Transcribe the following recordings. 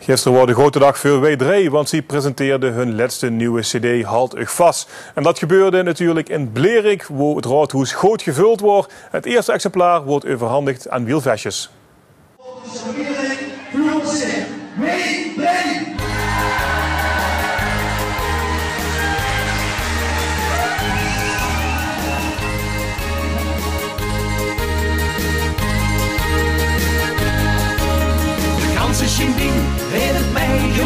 Gisteren was de grote dag voor Wij3, want ze presenteerden hun laatste nieuwe cd Halt euch vast. En dat gebeurde natuurlijk in Blerik, waar het raadhuis groot gevuld wordt. Het eerste exemplaar wordt overhandigd aan wielvestjes.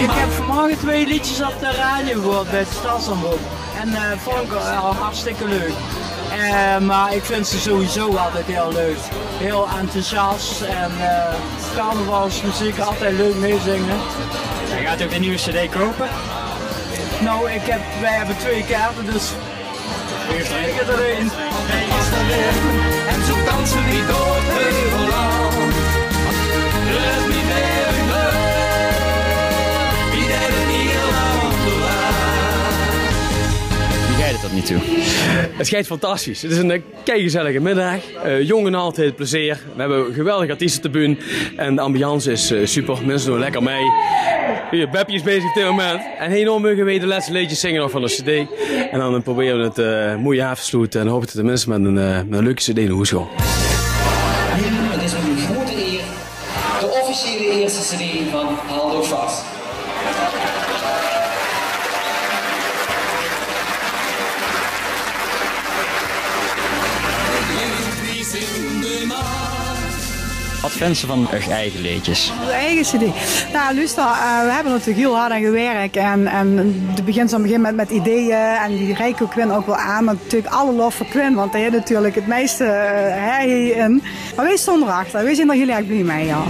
Ik heb vanmorgen 2 liedjes op de radio gehoord bij het Stadsomroep. En vond ik wel hartstikke leuk. Maar ik vind ze sowieso altijd heel leuk. Heel enthousiast en carnavalsmuziek altijd leuk meezingen. Je gaat ook de nieuwe cd kopen? Nou, wij hebben 2 kaarten, dus ik ga er één. En zo dansen we door het heuvelland. Er is niet meer een leuk, wie deed het hier lang Wie gaat het tot niet toe? Het schijnt fantastisch. Het is een keigezellige middag. Jong en oud heeft plezier. We hebben geweldige artiesten te buen. En de ambiance is super. Mensen doen lekker mee. Hier, Beppie is bezig op dit moment. En helemaal mogen we de laatste liedjes zingen nog van de cd. En dan proberen we het mooie af te sluiten. En hopen we tenminste met een leuke cd in de hoes gaan. Het is met een grote eer de officiële eerste cd van Halt euch vast. Wat vinden ze van hun eigen liedjes? De eigen cd. Nou, luister, we hebben natuurlijk heel hard aan gewerkt en het begint aan begin met ideeën en die reiken Quinn ook wel aan, maar natuurlijk alle lof voor Quinn, want hij heeft natuurlijk het meeste in. Maar wij stonden erachter, wij zijn er heel erg blij mee, ja.